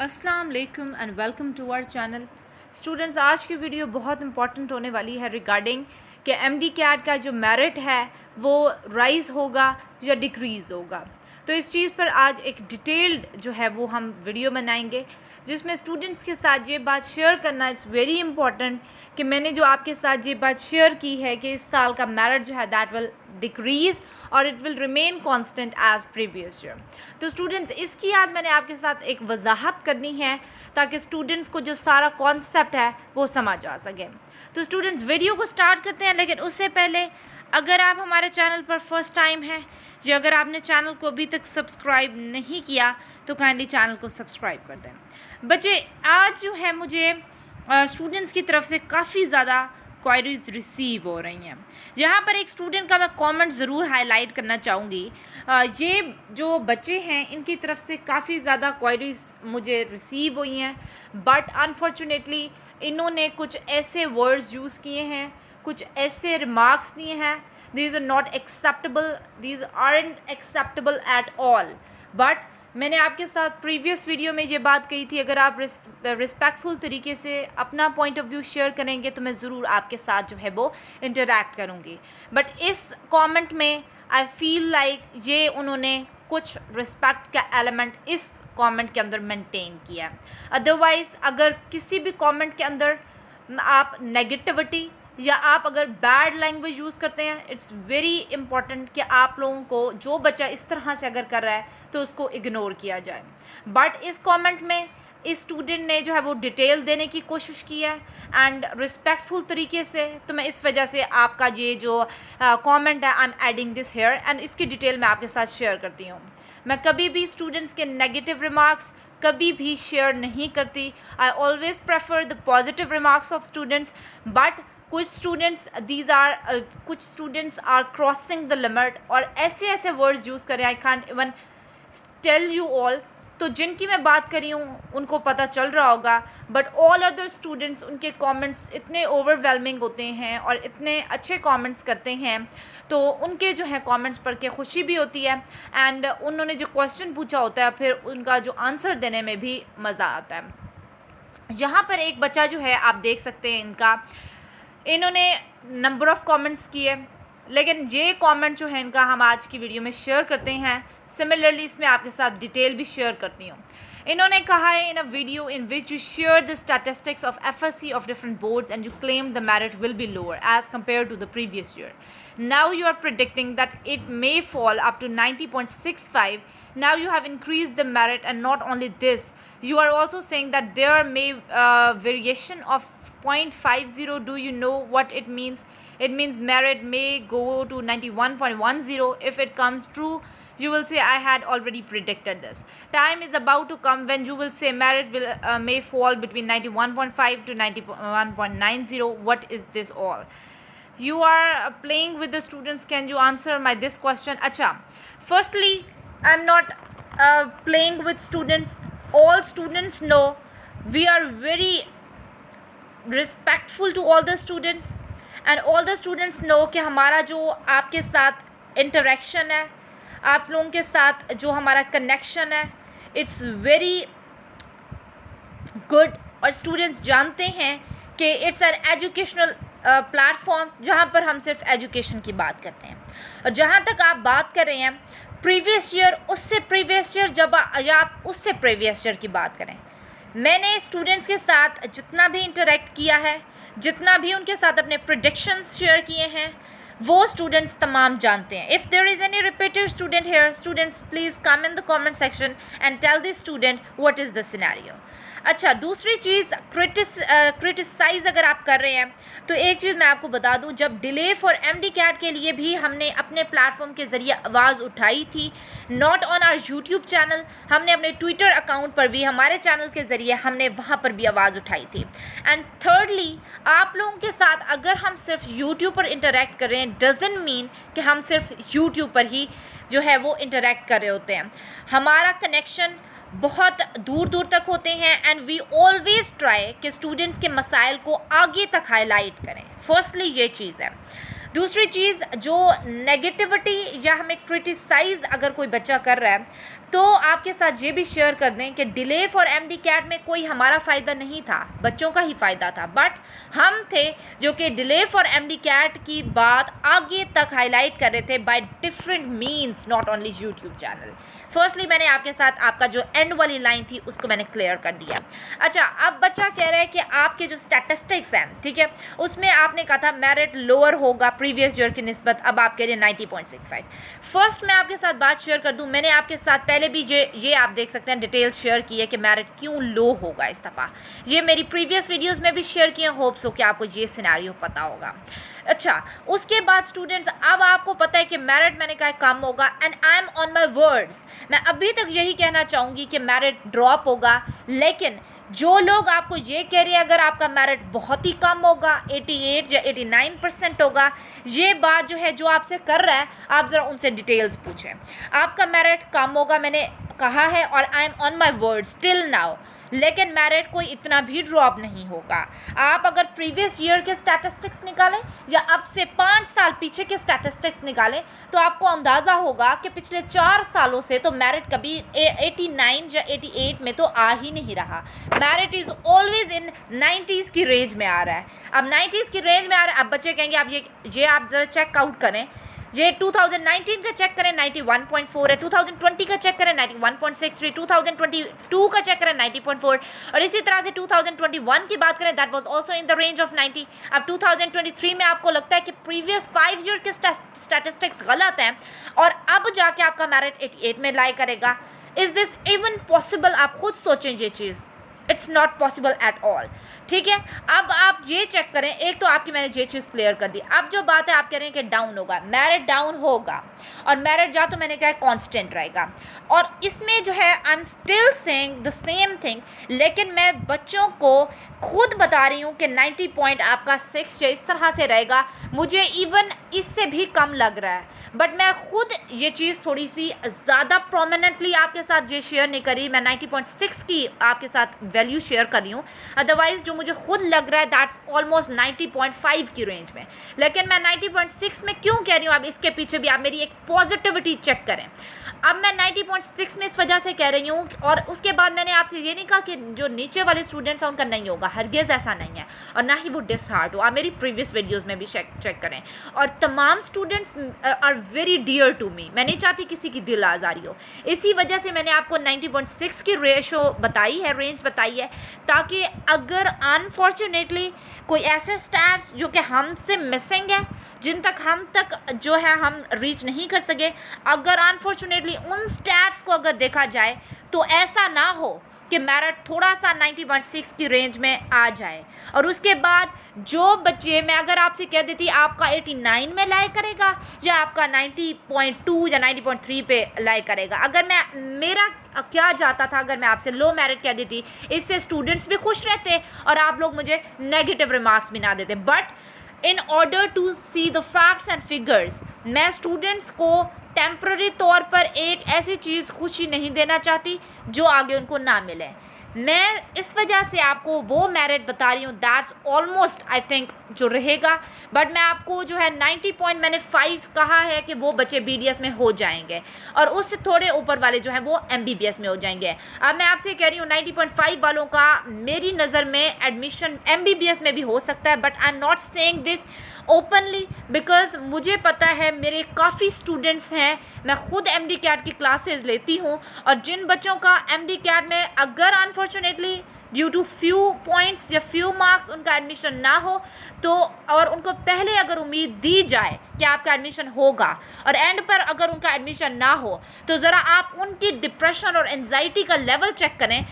अस्सलाम वालेकुम and welcome to our channel. Students, आज की वीडियो बहुत इंपॉर्टेंट होने वाली है रिगार्डिंग कि एमडी कैट का जो मेरिट है वो राइज़ होगा या डिक्रीज़ होगा। तो इस चीज़ पर आज एक डिटेल्ड जो है वो हम वीडियो बनाएंगे, जिसमें स्टूडेंट्स के साथ ये बात शेयर करना इट्स वेरी इंपॉर्टेंट कि मैंने जो आपके साथ ये बात शेयर की है कि इस साल का मेरिट जो है दैट विल डिक्रीज़ और it will remain constant as previous year. तो स्टूडेंट्स, इसकी आज मैंने आपके साथ एक वजाहत करनी है ताकि स्टूडेंट्स को जो सारा कॉन्सेप्ट है वो समझ आ सके। तो स्टूडेंट्स, वीडियो को स्टार्ट करते हैं, लेकिन उससे पहले अगर आप हमारे चैनल पर फर्स्ट टाइम हैं या अगर आपने चैनल को अभी तक सब्सक्राइब नहीं किया तो काइंडली चैनल को सब्सक्राइब कर दें। बच्चे, आज जो है मुझे स्टूडेंट्स की तरफ से काफ़ी ज़्यादा क्वायरीज रिसीव हो रही हैं। यहाँ पर एक स्टूडेंट का मैं कमेंट ज़रूर हाईलाइट करना चाहूँगी। ये जो बच्चे हैं इनकी तरफ से काफ़ी ज़्यादा क्वायरीज मुझे रिसीव हुई हैं, बट अनफॉर्चुनेटली इन्होंने कुछ ऐसे वर्ड्स यूज़ किए हैं, कुछ ऐसे रिमार्क्स दिए हैं, these are not acceptable, these aren't acceptable at all. But मैंने आपके साथ प्रीवियस वीडियो में ये बात कही थी, अगर आप रिस्पेक्टफुल तरीके से अपना पॉइंट ऑफ व्यू शेयर करेंगे तो मैं ज़रूर आपके साथ जो है वो इंटरेक्ट करूँगी। बट इस कमेंट में आई फील लाइक ये उन्होंने कुछ रिस्पेक्ट का एलिमेंट इस कमेंट के अंदर मेंटेन किया है। अदरवाइज़ अगर किसी भी कमेंट के अंदर आप नेगेटिविटी या आप अगर बैड लैंग्वेज यूज़ करते हैं, इट्स वेरी इंपॉर्टेंट कि आप लोगों को जो बच्चा इस तरह से अगर कर रहा है तो उसको इग्नोर किया जाए। बट इस कमेंट में इस स्टूडेंट ने जो है वो डिटेल देने की कोशिश की है एंड रिस्पेक्टफुल तरीके से, तो मैं इस वजह से आपका ये जो कमेंट है I am adding this here and इसकी डिटेल मैं आपके साथ शेयर करती हूँ। मैं कभी भी स्टूडेंट्स के नेगेटिव रिमार्क्स कभी भी शेयर नहीं करती। I always prefer the positive remarks of students, but कुछ students are crossing the limit और ऐसे ऐसे वर्ड्स यूज़ करें, I can't even tell you all. तो जिनकी मैं बात कर रही हूँ उनको पता चल रहा होगा, बट ऑल अदर स्टूडेंट्स उनके कमेंट्स इतने ओवरवेलमिंग होते हैं और इतने अच्छे कमेंट्स करते हैं, तो उनके जो है कमेंट्स पढ़ के खुशी भी होती है एंड उन्होंने जो क्वेश्चन पूछा होता है फिर उनका जो आंसर देने में भी मज़ा आता है। यहाँ पर एक बच्चा जो है आप देख सकते हैं, इन्होंने नंबर ऑफ़ कमेंट्स किए, लेकिन ये कमेंट जो है इनका हम आज की वीडियो में शेयर करते हैं। सिमिलरली इसमें आपके साथ डिटेल भी शेयर करती हूँ। इन्होंने कहा है, in a video in which you share the statistics of FSC of different boards and you claim the merit will be lower as compared to the previous year. Now you are predicting that it may fall up to 90.65. Now you have increased the merit, and not only this, you are also saying that there may variation of 0.50. Do you know what it means? It means merit may go to 91.10. If it comes true, you will say I had already predicted this. Time is about to come when you will say merit will may fall between 91.5 to 91.90. What is this all? You are playing with the students. Can you answer my this question? Acha, firstly, I'm not playing with students. All students know we are very respectful to all the students, and all the students know कि हमारा जो आपके साथ interaction है, आप लोगों के साथ जो हमारा connection है, it's very good, और students जानते हैं कि it's an educational प्लेटफॉर्म जहाँ पर हम सिर्फ एजुकेशन की बात करते हैं। और जहाँ तक आप बात कर रहे हैं प्रीवियस ईयर, उससे प्रीवियस ईयर, जब आप उससे प्रीवियस ईयर की बात करें, मैंने स्टूडेंट्स के साथ जितना भी इंटरेक्ट किया है, जितना भी उनके साथ अपने प्रेडिक्शंस शेयर किए हैं, वो स्टूडेंट्स तमाम जानते हैं। If there is any repeated student here, students please come in the comment section and tell the student what is the scenario. अच्छा, दूसरी चीज़, क्रिटिसाइज़ अगर आप कर रहे हैं तो एक चीज़ मैं आपको बता दूं, जब डिले फॉर एमडी कैट के लिए भी हमने अपने प्लेटफॉर्म के ज़रिए आवाज़ उठाई थी, not on our YouTube channel, हमने अपने ट्विटर अकाउंट पर भी, हमारे चैनल के ज़रिए हमने वहाँ पर भी आवाज़ उठाई थी। एंड थर्डली, आप लोगों के साथ अगर हम सिर्फ यूट्यूब पर इंटरेक्ट कर रहे हैं डजंट मीन कि हम सिर्फ यूट्यूब पर ही जो है वो इंटरेक्ट कर रहे होते हैं। हमारा कनेक्शन बहुत दूर दूर तक होते हैं एंड वी ऑलवेज ट्राई कि स्टूडेंट्स के मसाइल को आगे तक हाईलाइट करें। फर्स्टली ये चीज़ है। दूसरी चीज़, जो नेगेटिविटी या हमें क्रिटिसाइज़ अगर कोई बच्चा कर रहा है तो आपके साथ ये भी शेयर कर दें कि डिले फॉर एमडी कैट में कोई हमारा फ़ायदा नहीं था, बच्चों का ही फ़ायदा था, बट हम थे जो कि डिले फॉर एमडी कैट की बात आगे तक हाईलाइट कर रहे थे by different means, not only YouTube channel. Firstly मैंने आपके साथ आपका जो एंड वाली लाइन थी उसको मैंने क्लियर कर दिया। अच्छा, अब बच्चा कह रहा है कि आपके जो स्टैटिस्टिक्स हैं, ठीक है, उसमें आपने कहा था मेरिट लोअर होगा प्रीवियस ईयर की निस्बत, अब आप कह रहे हैं 90.65। फर्स्ट मैं आपके साथ बात शेयर कर दूं, मैंने आपके साथ पहले भी ये आप देख सकते हैं डिटेल शेयर की है कि मेरिट क्यों लो होगा इस दफ़ा, ये मेरी प्रीवियस वीडियोस में भी शेयर किए, होप्स हो कि आपको ये सिनेरियो पता होगा। अच्छा, उसके बाद स्टूडेंट्स अब आपको पता है कि मेरिट मैंने कहा कम होगा, and I am on my words, मैं अभी तक यही कहना चाहूँगी कि मेरिट ड्रॉप होगा। लेकिन जो लोग आपको ये कह रहे हैं अगर आपका मेरिट बहुत ही कम होगा, 88 या 89% होगा, ये बात जो है जो आपसे कर रहा है, आप ज़रा उनसे डिटेल्स पूछें। आपका मेरिट कम होगा मैंने कहा है, और I am on my words till now, लेकिन मेरिट कोई इतना भी ड्रॉप नहीं होगा। आप अगर प्रीवियस ईयर के स्टैटिस्टिक्स निकालें या अब से 5 साल पीछे के स्टैटिस्टिक्स निकालें तो आपको अंदाज़ा होगा कि पिछले 4 सालों से तो मेरिट कभी 89 या 88 में तो आ ही नहीं रहा। Merit is always in 90s की रेंज में आ रहा है। अब 90s की रेंज में आ रहा है। अब बच्चे कहेंगे आप ये आप ज़रा चेक आउट करें, ये 2019 का चेक करें 91.4 है, 2020 का चेक करें 91.63, 2022 का चेक करें 90.4, और इसी तरह से 2021 की बात करें that was also in the range of 90। अब 2023 में आपको लगता है कि प्रीवियस 5 ईयर के स्टैटिस्टिक्स गलत हैं और अब जाके आपका मेरिट 88 में लाई करेगा। Is this even possible? आप खुद सोचें ये चीज़, it's not possible at all. ठीक है, अब आप ये चेक करें, एक तो आपकी मैंने ये चीज़ क्लियर कर दी। अब जो बात है आप कह रहे हैं कि डाउन होगा, मेरिट डाउन होगा, और मेरिट जा तो मैंने कहा कांस्टेंट रहेगा, और इसमें जो है I am still saying the same thing, लेकिन मैं बच्चों को खुद बता रही हूँ कि 90 पॉइंट आपका 6 या इस तरह से रहेगा। मुझे इवन इससे भी कम लग रहा है, बट मैं खुद ये चीज़ थोड़ी सी ज़्यादा प्रोमिनेंटली आपके साथ ये शेयर नहीं करी। मैं 90.6 की आपके साथ वैल्यू शेयर कर रही हूँ, अदरवाइज़ जो मुझे खुद लग रहा है दैट्स ऑलमोस्ट 90.5 की रेंज में। लेकिन मैं 90.6 में क्यों कह रही हूँ, अब इसके पीछे भी आप मेरी एक पॉजिटिविटी चेक करें। अब मैं 90.6 में इस वजह से कह रही हूँ, और उसके बाद मैंने आपसे ये नहीं कहा कि जो नीचे वाले स्टूडेंट्स हैं उनका नहीं होगा, हरगिज़ ऐसा नहीं है, और ना ही वो डिसहार्ट हो। आप मेरी प्रीवियस वीडियोस में भी चेक करें, और तमाम students are very dear to me. मैं नहीं चाहती किसी की दिल आज़ारी हो, इसी वजह से मैंने आपको 90.6 की रेशो बताई है, रेंज बताई है, ताकि अगर अनफॉर्चुनेटली कोई ऐसे स्टैट्स जो कि हमसे मिसिंग है, जिन तक हम तक जो है हम रीच नहीं कर सके, अगर अनफॉर्चुनेटली उन स्टैट्स को अगर देखा जाए तो ऐसा ना हो कि मेरिट थोड़ा सा 90.6 की रेंज में आ जाए, और उसके बाद जो बच्चे, मैं अगर आपसे कह देती आपका 89 में लाई करेगा या आपका 90.2 या 90.3 पे लाई करेगा, अगर मैं मेरा क्या जाता था अगर मैं आपसे लो मेरिट कह देती, इससे स्टूडेंट्स भी खुश रहते और आप लोग मुझे नेगेटिव रिमार्क्स भी ना देते। But in order to see the facts and figures, मैं स्टूडेंट्स को टेम्प्ररी तौर पर एक ऐसी चीज़ खुशी नहीं देना चाहती जो आगे उनको ना मिले। मैं इस वजह से आपको वो मेरिट बता रही हूँ दैट्स ऑलमोस्ट आई थिंक जो रहेगा, बट मैं आपको जो है 90 पॉइंट मैंने 5 कहा है कि वो बच्चे BDS में हो जाएंगे, और उससे थोड़े ऊपर वाले जो हैं वो MBBS में हो जाएंगे। अब मैं आपसे कह रही हूँ 90.5 वालों का मेरी नज़र में एडमिशन MBBS में भी हो सकता है, but I am not saying this openly because मुझे पता है मेरे काफ़ी स्टूडेंट्स हैं, मैं खुद MD कैट की क्लासेस लेती हूँ, और जिन बच्चों का MD कैट में अगर unfortunately due to few points या फ्यू मार्क्स उनका एडमिशन ना हो तो, और उनको पहले अगर उम्मीद दी जाए कि आपका एडमिशन होगा और एंड पर अगर उनका एडमिशन ना हो, तो ज़रा आप उनकी डिप्रेशन और एंजाइटी का लेवल चेक करें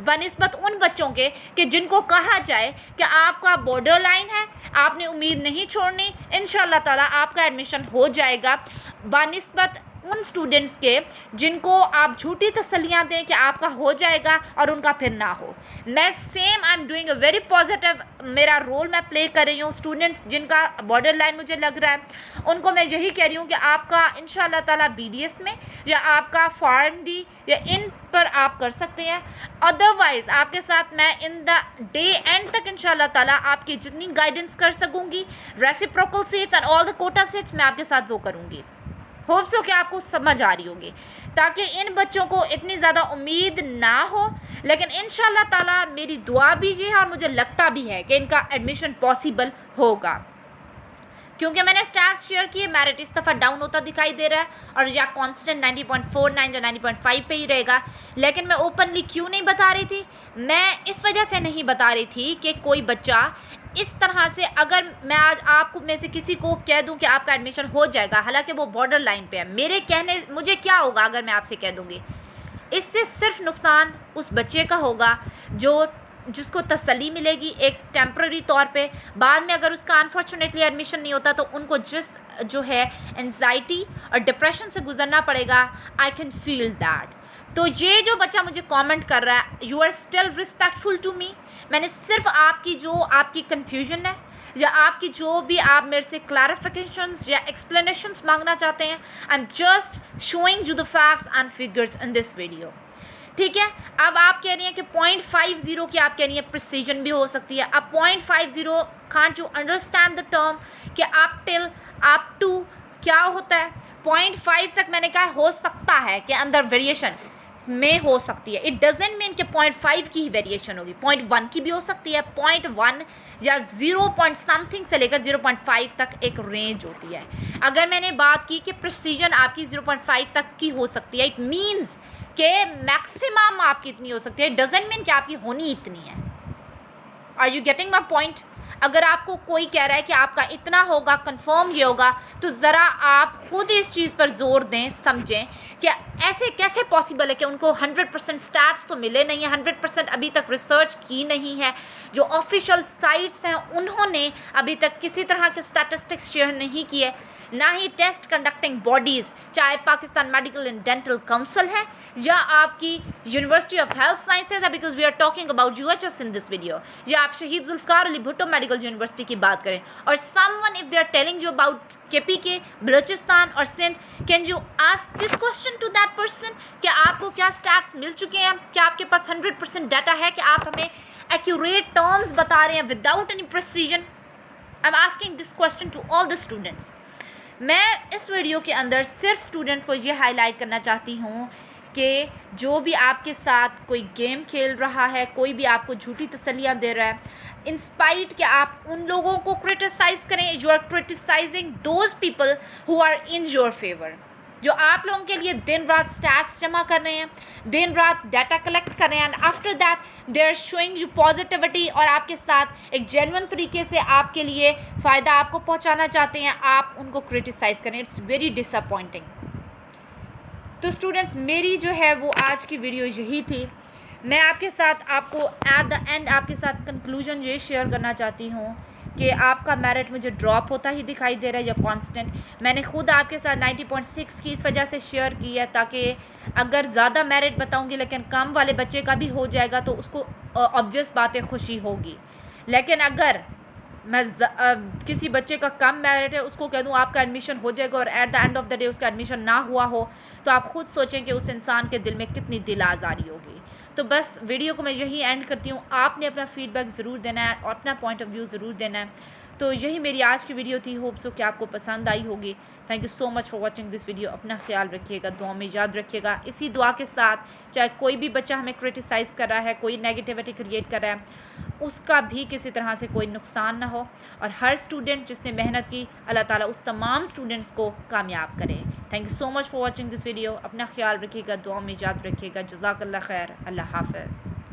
बनिस्बत उन बच्चों के कि जिनको कहा जाए कि आपका बॉर्डर लाइन है, आपने उम्मीद नहीं छोड़नी, इंशाल्लाह ताला आपका एडमिशन हो जाएगा, बनिस्बत उन स्टूडेंट्स के जिनको आप झूठी तसल्लियाँ दें कि आपका हो जाएगा और उनका फिर ना हो। मैं same I am doing a very positive, मेरा रोल मैं प्ले कर रही हूँ। स्टूडेंट्स जिनका बॉर्डर लाइन मुझे लग रहा है उनको मैं यही कह रही हूँ कि आपका इंशाल्लाह ताला BDS में या आपका FRD या इन पर आप कर सकते हैं, अदरवाइज़ आपके साथ मैं इन द डे एंड तक इंशाल्लाह ताला आपकी जितनी गाइडेंस कर सकूँगी, reciprocal seats and all the quota seats मैं आपके साथ वो करूँगी। होप सो कि आपको समझ आ रही होगी, ताकि इन बच्चों को इतनी ज़्यादा उम्मीद ना हो। लेकिन इंशाल्लाह ताला मेरी दुआ भी ये है और मुझे लगता भी है कि इनका एडमिशन पॉसिबल होगा, क्योंकि मैंने स्टैट्स शेयर किए, मेरिट इस दफ़ा डाउन होता दिखाई दे रहा है और या कांस्टेंट 90.49 या 90.5 पे ही रहेगा। लेकिन मैं ओपनली क्यों नहीं बता रही थी? मैं इस वजह से नहीं बता रही थी कि कोई बच्चा इस तरह से, अगर मैं आज आपको में से किसी को कह दूं कि आपका एडमिशन हो जाएगा, हालांकि वो बॉर्डर लाइन पे है, मुझे क्या होगा अगर मैं आपसे कह दूंगी? इससे सिर्फ नुकसान उस बच्चे का होगा जिसको तसल्ली मिलेगी एक टेम्प्ररी तौर पे। बाद में अगर उसका अनफॉर्चुनेटली एडमिशन नहीं होता तो उनको जो है एंजाइटी और डिप्रेशन से गुजरना पड़ेगा। I can feel that. तो ये जो बच्चा मुझे कमेंट कर रहा है, you are still respectful to me. मैंने सिर्फ आपकी कन्फ्यूजन है या आपकी जो भी आप मेरे से क्लैरिफिकेशंस या एक्सप्लेनेशंस मांगना चाहते हैं, I am just showing you the facts and figures in this video. ठीक है, अब आप कह रही हैं कि 0.50 की आप कह रही हैं प्रिसीजन भी हो सकती है। अब 0.50 can't you understand the term कि अप टू क्या होता है? 0.5 तक मैंने कहा हो सकता है कि अंदर वेरिएशन में हो सकती है। इट डजेंट मीन कि 0.5 की ही वेरिएशन होगी, 0.1 की भी हो सकती है। 0.1 या 0 पॉइंट समथिंग से लेकर 0.5 तक एक रेंज होती है। अगर मैंने बात की कि प्रिसीजन आपकी 0.5 तक की हो सकती है, इट मीन्स कि मैक्सिमम आपकी इतनी हो सकती है, इट डजेंट मीन कि आपकी होनी इतनी है। Are you getting my point? अगर आपको कोई कह रहा है कि आपका इतना होगा, कंफर्म ये होगा, तो ज़रा आप खुद इस चीज़ पर जोर दें, समझें कि ऐसे कैसे पॉसिबल है कि उनको 100% स्टैट्स तो मिले नहीं है, 100% अभी तक रिसर्च की नहीं है। जो ऑफिशियल साइट्स हैं उन्होंने अभी तक किसी तरह के स्टैटिस्टिक्स शेयर नहीं किए, ना ही टेस्ट कंडक्टिंग बॉडीज़, चाहे Pakistan medical and dental council है या आपकी यूनिवर्सिटी ऑफ हेल्थ साइंसेज है, because we are talking about UHS in this video, या आप शहीद जुल्फ़िकार अली भुट्टो मेडिकल यूनिवर्सिटी की बात करें, और someone if they are telling you about KPK, Balochistan और Sindh, can you ask this question to that person कि आपको क्या स्टैट्स मिल चुके हैं? क्या आपके पास 100% डाटा है कि आप हमें एक्यूरेट टर्म्स बता रहे हैं without any precision? I am asking this question to all the students. मैं इस वीडियो के अंदर सिर्फ स्टूडेंट्स को ये हाईलाइट करना चाहती हूँ कि जो भी आपके साथ कोई गेम खेल रहा है, कोई भी आपको झूठी तसल्लियाँ दे रहा है, इंस्पाइट कि आप उन लोगों को क्रिटिसाइज़ करें, you are criticising those people who are in your favour, जो आप लोगों के लिए दिन रात स्टैट्स जमा कर रहे हैं, दिन रात डाटा कलेक्ट कर रहे हैं, and after that they are showing you positivity और आपके साथ एक जेन्युइन तरीके से आपके लिए फ़ायदा आपको पहुंचाना चाहते हैं, आप उनको क्रिटिसाइज़ करें। It's very disappointing. तो स्टूडेंट्स, मेरी जो है वो आज की वीडियो यही थी। मैं आपके साथ आपको एट द एंड आपके साथ कंक्लूजन ये शेयर करना चाहती हूँ कि आपका मेरिट मुझे ड्रॉप होता ही दिखाई दे रहा है या कांस्टेंट। मैंने खुद आपके साथ 90.6 की इस वजह से शेयर की है ताकि अगर ज़्यादा मेरिट बताऊंगी लेकिन कम वाले बच्चे का भी हो जाएगा तो उसको ऑब्वियस बात है खुशी होगी। लेकिन अगर मैं किसी बच्चे का कम मेरिट है उसको कह दूँ आपका एडमिशन हो जाएगा और at the end of the day उसका एडमिशन ना हुआ हो, तो आप खुद सोचें कि उस इंसान के दिल में कितनी दिल आज़ारी होगी। तो बस वीडियो को मैं यही एंड करती हूँ। आपने अपना फीडबैक ज़रूर देना है और अपना पॉइंट ऑफ व्यू ज़रूर देना है। तो यही मेरी आज की वीडियो थी। होप सो कि आपको पसंद आई होगी। Thank you so much for watching this video. अपना ख्याल रखिएगा, दुआ में याद रखिएगा। इसी दुआ के साथ चाहे कोई भी बच्चा हमें क्रिटिसाइज़ कर रहा है, कोई नेगेटिविटी क्रिएट कर रहा है, उसका भी किसी तरह से कोई नुकसान ना हो और हर स्टूडेंट जिसने मेहनत की, अल्लाह ताला उस तमाम स्टूडेंट्स को कामयाब करे। Thank you so much for watching this video. अपना ख्याल रखिएगा, दुआ में याद रखिएगा। जज़ाकल्लाह खैर। अल्लाह हाफ़िज़।